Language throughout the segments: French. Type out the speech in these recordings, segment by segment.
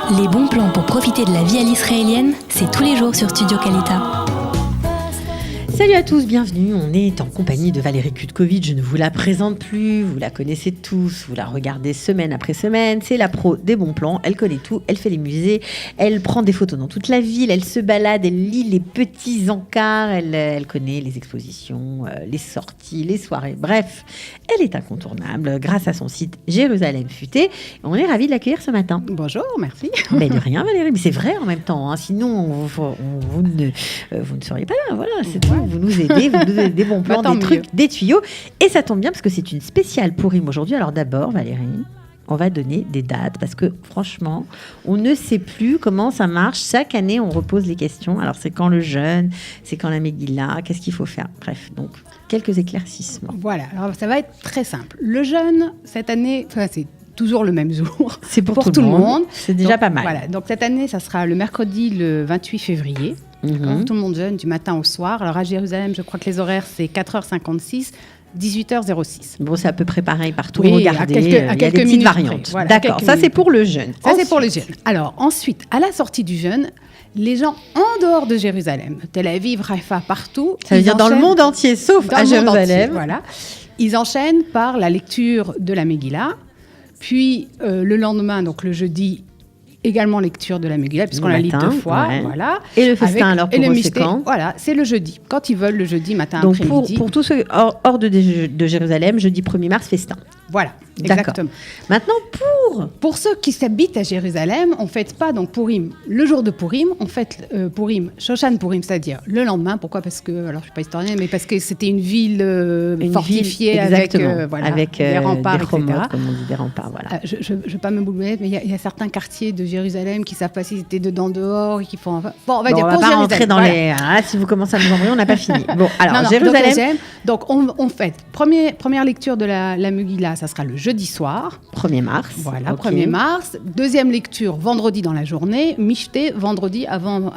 Les bons plans pour profiter de la vie à l'israélienne, c'est tous les jours sur Studio Kalita. Salut à tous, bienvenue. On est en compagnie de Valérie Kutkovitch. Je ne vous la présente plus, vous la connaissez tous, vous la regardez semaine après semaine. C'est la pro des bons plans, elle connaît tout, elle fait les musées, elle prend des photos dans toute la ville, elle se balade, elle lit les petits encarts, elle connaît les expositions, les sorties, les soirées. Bref, elle est incontournable grâce à son site Jérusalem Futé. On est ravis de l'accueillir ce matin. Bonjour, merci. Mais de rien Valérie, mais c'est vrai en même temps. Hein. Sinon, vous ne seriez pas là. Voilà, c'est tout. Vous nous aidez, vous nous donnez des bons plans, des trucs, des tuyaux. Et ça tombe bien parce que c'est une spéciale Pourim aujourd'hui. Alors d'abord, Valérie, on va donner des dates parce que franchement, on ne sait plus comment ça marche. Chaque année, on repose les questions. Alors c'est quand le jeûne, c'est quand la Megillah, qu'est-ce qu'il faut faire? Bref, donc quelques éclaircissements. Voilà, alors ça va être très simple. Le jeûne, cette année, c'est toujours le même jour. C'est pour tout le monde. C'est déjà donc, pas mal. Voilà, donc cette année, ça sera le mercredi le 28 février. Tout le monde jeûne du matin au soir. Alors à Jérusalem, je crois que les horaires, c'est 4h56. 18h06. Bon, c'est à peu près pareil partout. Oui, regardez, il y a des petites variantes. Voilà, d'accord, ça c'est pour le jeûne. Ça c'est pour le jeûne. Alors ensuite, à la sortie du jeûne, les gens en dehors de Jérusalem, Tel Aviv, Haïfa, partout. Ça veut dire dans le monde entier, sauf à Jérusalem. Voilà. Ils enchaînent par la lecture de la Megillah. Puis le lendemain, donc le jeudi, également lecture de la Megillah, puisqu'on la lit 2 fois. Ouais. Voilà. Et le festin, alors pour eux, c'est quand ? Voilà, c'est le jeudi. Quand ils veulent, le jeudi matin, donc après-midi. Pour tous ceux hors de Jérusalem, jeudi 1er mars, festin. Voilà, d'accord. Exactement. Maintenant, pour ceux qui s'habitent à Jérusalem, on ne fête pas donc Pourim le jour de Pourim, on fête Pourim, Shoshan Pourim, c'est-à-dire le lendemain. Pourquoi ? Parce que, alors je ne suis pas historienne, mais parce que c'était une ville fortifiée avec des remparts, etc. Comme on dit, des remparts, voilà. Je ne vais pas me bouler, mais il y a certains quartiers de Jérusalem qui ne savent pas si c'était dedans, dehors, et qui font... Bon, on va dire on pour va pas Jérusalem. Rentrer dans les... Ah, si vous commencez à nous embrouiller, on n'a pas fini. Bon, alors, Jérusalem... Donc, on fête. Première lecture de la Megillah, ça sera le jeudi soir. 1er mars. Voilà, okay. 1er mars. Deuxième lecture, vendredi dans la journée. Michté, vendredi avant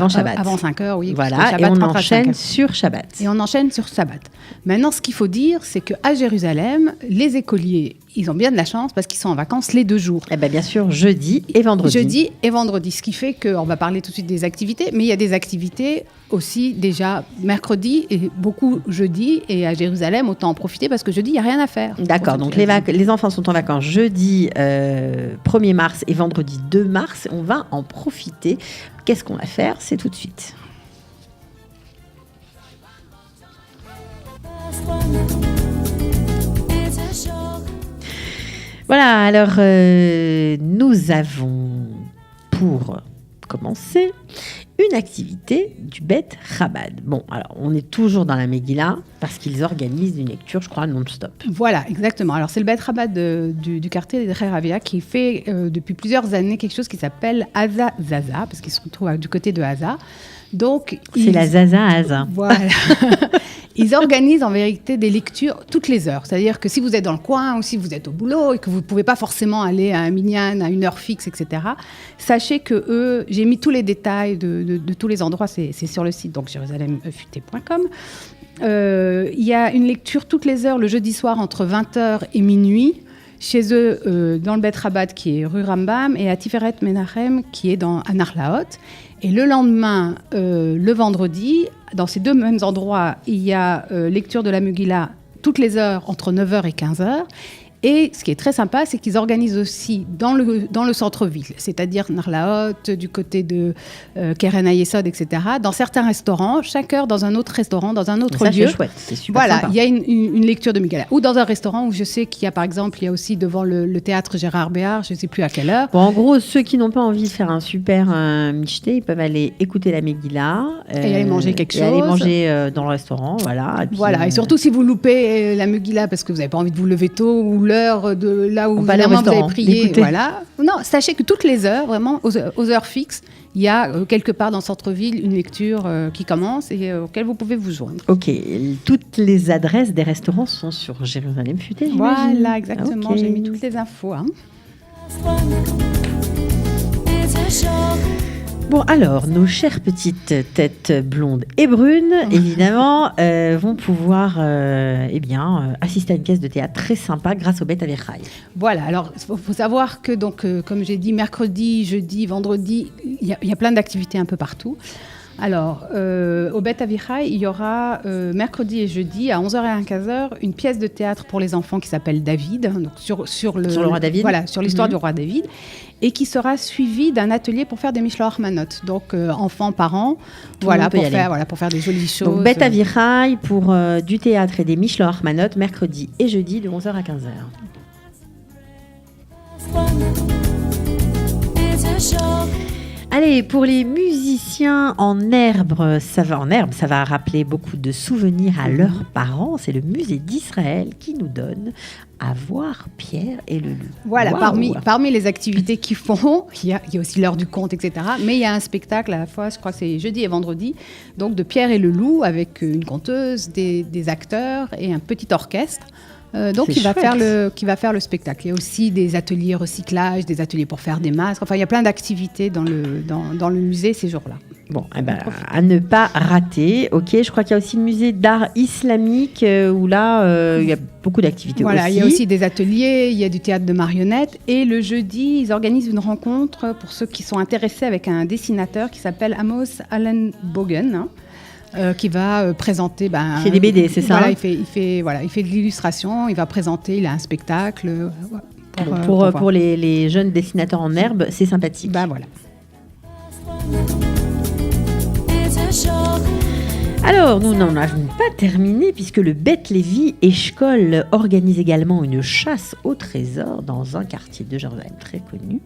Shabbat. Avant 5h, oui. Voilà, et on enchaîne sur Shabbat. Et on enchaîne sur Shabbat. Maintenant, ce qu'il faut dire, c'est qu'à Jérusalem, les écoliers, ils ont bien de la chance parce qu'ils sont en vacances les 2 jours. Eh bien, bien sûr, jeudi et vendredi. Jeudi et vendredi, ce qui fait qu'on va parler tout de suite des activités, mais il y a des activités aussi déjà mercredi et beaucoup jeudi. Et à Jérusalem, autant en profiter parce que jeudi, il n'y a rien à faire. D'accord, donc les enfants sont en vacances jeudi 1er mars et vendredi 2 mars. On va en profiter. Qu'est-ce qu'on va faire ? C'est tout de suite. Voilà, alors nous avons pour commencer une activité du Bet Chabad. Bon, alors on est toujours dans la Megillah parce qu'ils organisent une lecture, je crois, non-stop. Voilà, exactement. Alors c'est le Bet Chabad du quartier de Ravia qui fait depuis plusieurs années quelque chose qui s'appelle Haza Zaza, parce qu'ils se retrouvent du côté de Haza. Donc, c'est la Zaza Haza. Voilà. Ils organisent en vérité des lectures toutes les heures. C'est-à-dire que si vous êtes dans le coin ou si vous êtes au boulot et que vous ne pouvez pas forcément aller à un minyan à une heure fixe, etc., sachez que eux, j'ai mis tous les détails de tous les endroits, c'est sur le site, donc jérusalemfuté.com. Il y a une lecture toutes les heures le jeudi soir entre 20h et minuit. Chez eux, dans le Bet Chabad qui est rue Rambam et à Tiferet Menachem qui est à Narlaot. Et le lendemain, le vendredi, dans ces 2 mêmes endroits, il y a lecture de la Megillah toutes les heures entre 9h et 15h. Et ce qui est très sympa, c'est qu'ils organisent aussi dans le centre-ville, c'est-à-dire Narlaot, du côté de Keren Hayesod, etc., dans certains restaurants, chaque heure dans un autre restaurant, dans un autre lieu. C'est chouette, c'est super sympa. Voilà, il y a une lecture de Megillah. Ou dans un restaurant où je sais qu'il y a, par exemple, il y a aussi devant le théâtre Gérard Béard, je ne sais plus à quelle heure. Bon, en gros, ceux qui n'ont pas envie de faire un super michté, ils peuvent aller écouter la Megillah. Et aller manger quelque chose. Et aller manger dans le restaurant, voilà. Et, puis, et surtout si vous loupez la Megillah parce que vous n'avez pas envie de vous lever tôt ou l'heure de là où vous avez prié, voilà. Non, sachez que toutes les heures, vraiment, aux heures fixes, il y a quelque part dans le centre-ville une lecture qui commence et auquel vous pouvez vous joindre. Ok, toutes les adresses des restaurants sont sur Jérusalem Futé, j'imagine. Voilà, exactement, okay. J'ai mis toutes les infos. Hein. Bon, alors, nos chères petites têtes blondes et brunes, évidemment, vont pouvoir assister à une pièce de théâtre très sympa grâce aux Bêtes à Verrailles. Voilà, alors il faut savoir que, donc, comme j'ai dit, mercredi, jeudi, vendredi, il y a plein d'activités un peu partout. Alors, au Bêtes à Verrailles, il y aura mercredi et jeudi à 11h et à 15h une pièce de théâtre pour les enfants qui s'appelle David, donc sur le roi David. Voilà, sur l'histoire du roi David, et qui sera suivie d'un atelier pour faire des Mishloach Armanot. Donc, enfants, parents, pour faire des jolies choses. Donc, Bêtes à Verrailles pour du théâtre et des Mishloach Armanot, mercredi et jeudi de 11h à 15h. Allez, pour les musiciens en herbe, ça va rappeler beaucoup de souvenirs à leurs parents. C'est le musée d'Israël qui nous donne à voir Pierre et le loup. Voilà, Wow. parmi les activités qu'ils font, il y a aussi l'heure du conte, etc. Mais il y a un spectacle à la fois, je crois que c'est jeudi et vendredi, donc de Pierre et le loup avec une conteuse, des acteurs et un petit orchestre. Qui va faire le spectacle. Il y a aussi des ateliers recyclage, des ateliers pour faire des masques. Enfin, il y a plein d'activités dans le musée ces jours-là. Bon, à ne pas rater. Ok, je crois qu'il y a aussi le musée d'art islamique où là, il y a beaucoup d'activités aussi. Voilà, il y a aussi des ateliers, il y a du théâtre de marionnettes. Et le jeudi, ils organisent une rencontre pour ceux qui sont intéressés avec un dessinateur qui s'appelle Amos Allenbogen. Qui va présenter. Il fait des BD, c'est ça? Voilà, il fait de l'illustration. Il va présenter. Il a un spectacle. Pour les jeunes dessinateurs en herbe, c'est sympathique. Voilà. Alors, nous n'en avons pas terminé puisque le Beth Levi Eshkol organise également une chasse au trésor dans un quartier de Jérusalem très connu.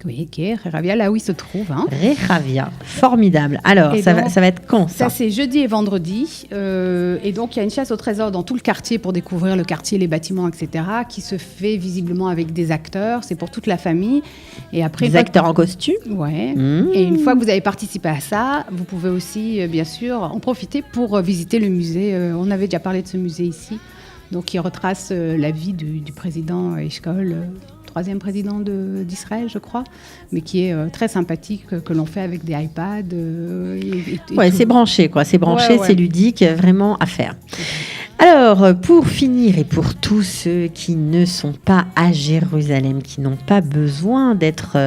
Oui, qui est Rehavia, là où il se trouve. Rehavia, formidable. Alors, ça va être quand ça? Ça, c'est jeudi et vendredi. Et donc, il y a une chasse au trésor dans tout le quartier pour découvrir le quartier, les bâtiments, etc., qui se fait visiblement avec des acteurs. C'est pour toute la famille. Et après, des acteurs en costume? Ouais. Et une fois que vous avez participé à ça, vous pouvez aussi, bien sûr, en profiter pour visiter le musée. On avait déjà parlé de ce musée ici. Donc, il retrace la vie du président Eshkol, troisième président d'Israël, je crois, mais qui est très sympathique, que l'on fait avec des iPads. C'est branché, quoi. C'est branché, Ouais. c'est ludique, vraiment à faire. Alors, pour finir, et pour tous ceux qui ne sont pas à Jérusalem, qui n'ont pas besoin d'être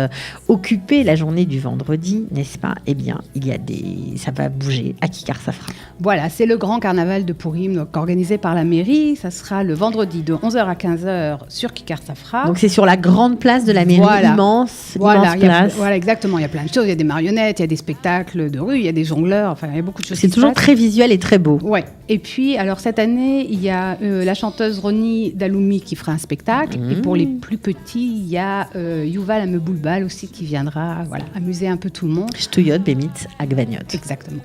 occupés la journée du vendredi, n'est-ce pas? Eh bien, ça va bouger à Kikar Safra. Voilà, c'est le grand carnaval de Purim, donc organisé par la mairie. Ça sera le vendredi de 11h à 15h sur Kikar Safra. Donc, c'est sur la grande place de la mairie, immense place. Voilà, exactement. Il y a plein de choses. Il y a des marionnettes, il y a des spectacles de rue, il y a des jongleurs. Enfin, il y a beaucoup de choses. C'est toujours très visuel et très beau. Ouais. Et puis, alors cette année, il y a la chanteuse Roni Daloumi qui fera un spectacle. Et pour les plus petits, il y a Yuval Ameboulbal aussi qui viendra amuser un peu tout le monde. Shtuyot Bemitz Agvaniot. Exactement.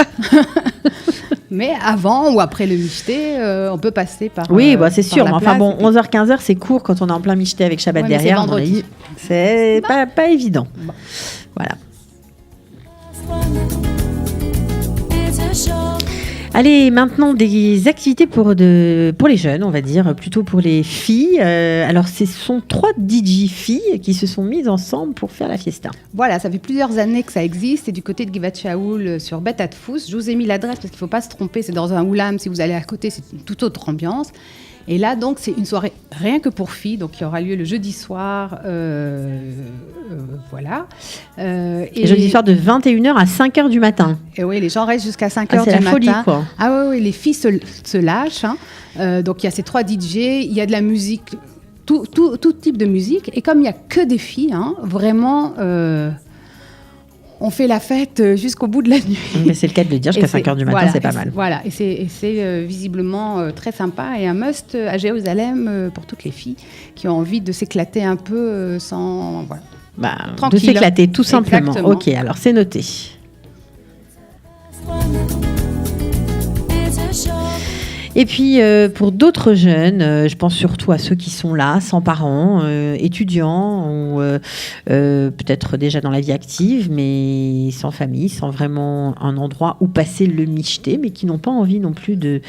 Mais avant ou après le michté, on peut passer par. Oui, c'est sûr. Mais enfin bon, puis... 11h-15h, c'est court quand on est en plein michté avec Shabbat derrière. C'est vendredi. C'est pas évident. Bon. Voilà. Allez, maintenant des activités pour les jeunes, on va dire, plutôt pour les filles. Alors, ce sont 3 DJ filles qui se sont mises ensemble pour faire la fiesta. Voilà, ça fait plusieurs années que ça existe. C'est du côté de Givat Shaoul sur Bet Adfous. Je vous ai mis l'adresse parce qu'il ne faut pas se tromper. C'est dans un oulam. Si vous allez à côté, c'est une toute autre ambiance. Et là, donc, c'est une soirée rien que pour filles, donc qui aura lieu le jeudi soir. Voilà. Et jeudi soir de 21h à 5h du matin. Et oui, les gens restent jusqu'à 5h du matin. C'est la folie, quoi. Ah oui, les filles se lâchent. Donc, il y a ces 3 DJ, il y a de la musique, tout type de musique. Et comme il n'y a que des filles, vraiment... on fait la fête jusqu'au bout de la nuit. Mais c'est le cas de le dire, jusqu'à 5h du matin, c'est pas mal. Voilà, et c'est visiblement très sympa et un must à Jérusalem pour toutes les filles qui ont envie de s'éclater un peu sans... Voilà. De s'éclater, tout simplement. Exactement. Ok, alors c'est noté. Et puis, pour d'autres jeunes, je pense surtout à ceux qui sont là, sans parents, étudiants, ou peut-être déjà dans la vie active, mais sans famille, sans vraiment un endroit où passer le micheté, mais qui n'ont pas envie non plus de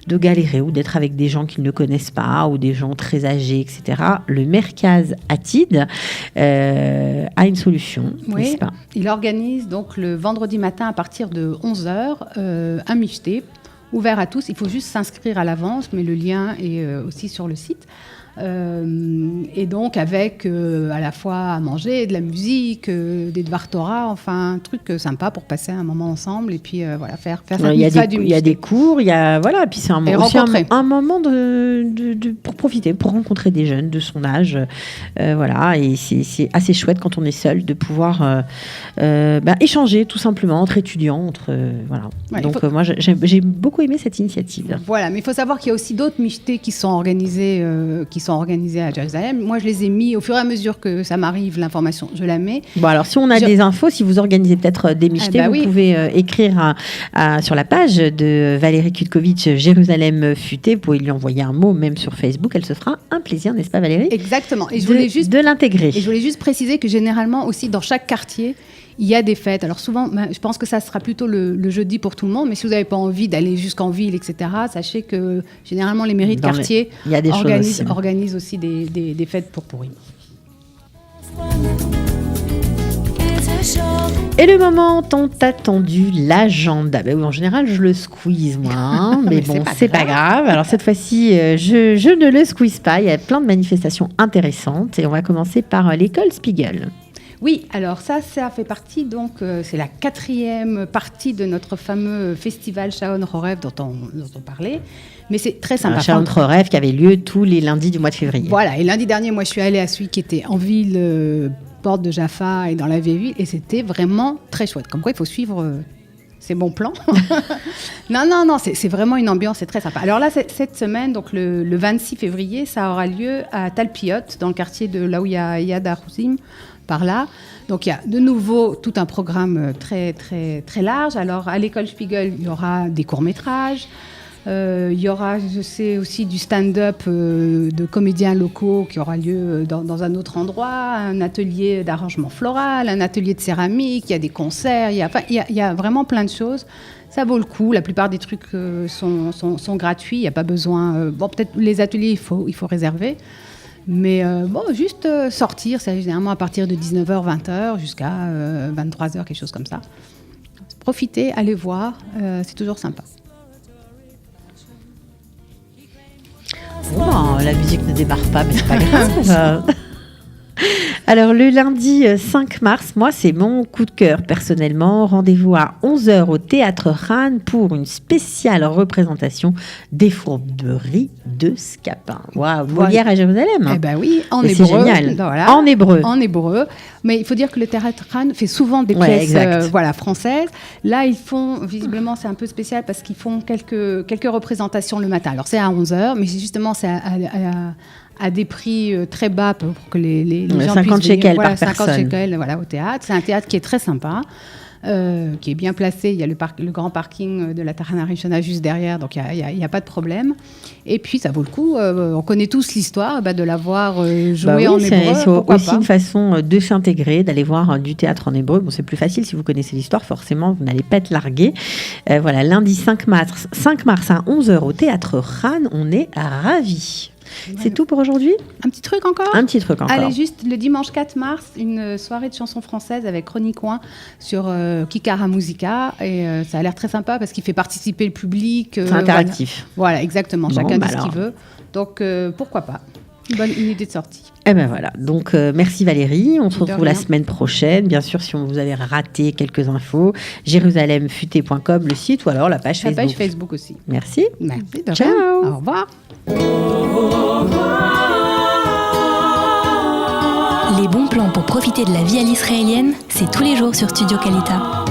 galérer ou d'être avec des gens qu'ils ne connaissent pas ou des gens très âgés, etc. Le Mercaz Atid a une solution, n'est-ce pas ? Il organise donc le vendredi matin à partir de 11h un micheté ouvert à tous. Il faut juste s'inscrire à l'avance, mais le lien est aussi sur le site. Et donc avec à la fois à manger, de la musique, des Dvar Torah, enfin un truc sympa pour passer un moment ensemble et puis voilà, faire cette mitzvah du micheté. Il y a des cours, il y a voilà, puis c'est un moment pour profiter, pour rencontrer des jeunes de son âge, voilà, et c'est assez chouette quand on est seul de pouvoir échanger tout simplement entre étudiants, voilà. Ouais, donc moi j'ai beaucoup aimé cette initiative. Voilà, mais il faut savoir qu'il y a aussi d'autres michetés qui sont organisés à Jérusalem. Moi, je les ai mis au fur et à mesure que ça m'arrive, l'information, je la mets. Bon, alors, si on a des infos, si vous organisez peut-être des michetés, vous pouvez écrire sur la page de Valérie Kutkovitch, Jérusalem Futé. Vous pouvez lui envoyer un mot, même sur Facebook. Elle se fera un plaisir, n'est-ce pas, Valérie ? Exactement. Et de l'intégrer. Et je voulais juste préciser que généralement, aussi, dans chaque quartier, il y a des fêtes. Alors souvent, je pense que ça sera plutôt le jeudi pour tout le monde, mais si vous n'avez pas envie d'aller jusqu'en ville, etc., sachez que généralement les mairies de quartier organisent aussi des fêtes pour Pourim. Et le moment tant attendu, l'agenda. Ben oui, en général, je le squeeze, moi. Hein, mais bon, c'est pas grave. Alors cette fois-ci, je ne le squeeze pas. Il y a plein de manifestations intéressantes. Et on va commencer par l'école Spiegel. Oui, alors ça fait partie, donc c'est la 4e partie de notre fameux festival Shaon Horev dont on parlait, mais c'est très sympa. Shaon Horev qui avait lieu tous les lundis du mois de février. Voilà, et lundi dernier, moi je suis allée à celui qui était en ville, porte de Jaffa et dans la vieille ville, et c'était vraiment très chouette. Comme quoi, il faut suivre ces bons plans. Non, c'est vraiment une ambiance, c'est très sympa. Alors là, cette semaine, donc le 26 février, ça aura lieu à Talpiot, dans le quartier de là où il y a Yad Harouzim, par là. Donc il y a de nouveau tout un programme très, très, très large. Alors à l'école Spiegel, il y aura des courts-métrages. Il y aura, je sais, aussi du stand-up de comédiens locaux qui aura lieu dans un autre endroit, un atelier d'arrangement floral, un atelier de céramique, il y a des concerts, il y a vraiment plein de choses. Ça vaut le coup. La plupart des trucs sont gratuits. Il n'y a pas besoin... peut-être les ateliers, il faut réserver. Mais juste sortir, c'est généralement à partir de 19h, 20h jusqu'à 23h, quelque chose comme ça. Profitez, allez voir, c'est toujours sympa. La musique ne démarre pas, mais c'est pas grave. Alors, le lundi 5 mars, moi, c'est mon coup de cœur, personnellement. Rendez-vous à 11h au Théâtre Ran pour une spéciale représentation des fourberies de Scapin. Waouh, Molière à Jérusalem. Eh ben oui, en hébreu. C'est génial. Voilà, en hébreu. En hébreu. Mais il faut dire que le Théâtre Ran fait souvent des pièces françaises. Là, ils font, visiblement, c'est un peu spécial parce qu'ils font quelques représentations le matin. Alors, c'est à 11h, mais justement, c'est à des prix très bas pour que les gens 50 puissent venir. Par personne. 50 shekels au théâtre. C'est un théâtre qui est très sympa, qui est bien placé. Il y a le grand parking de la Tahana Rishona juste derrière, donc il n'y a pas de problème. Et puis, ça vaut le coup. On connaît tous l'histoire de la voir jouer en hébreu. C'est aussi une façon de s'intégrer, d'aller voir du théâtre en hébreu. Bon, c'est plus facile si vous connaissez l'histoire, forcément, vous n'allez pas être largué. Voilà, lundi 5 mars à 11h au Théâtre Ran, on est ravis. C'est tout pour aujourd'hui ? Un petit truc encore ? Un petit truc encore. Allez, juste le dimanche 4 mars, une soirée de chansons françaises avec Ronnie Coin sur Kikara Musica. Et ça a l'air très sympa parce qu'il fait participer le public. C'est interactif. Voilà, exactement. Chacun dit ce qu'il veut. Donc, pourquoi pas ? Une idée de sortie. Eh ben voilà. Donc, merci Valérie. On se retrouve la semaine prochaine. Bien sûr, si vous avez raté quelques infos, jérusalemfuté.com, le site, ou alors la page Facebook. La page Facebook aussi. Merci. Merci. Ciao. Au revoir. Les bons plans pour profiter de la vie à l'israélienne, c'est tous les jours sur Studio Kalita.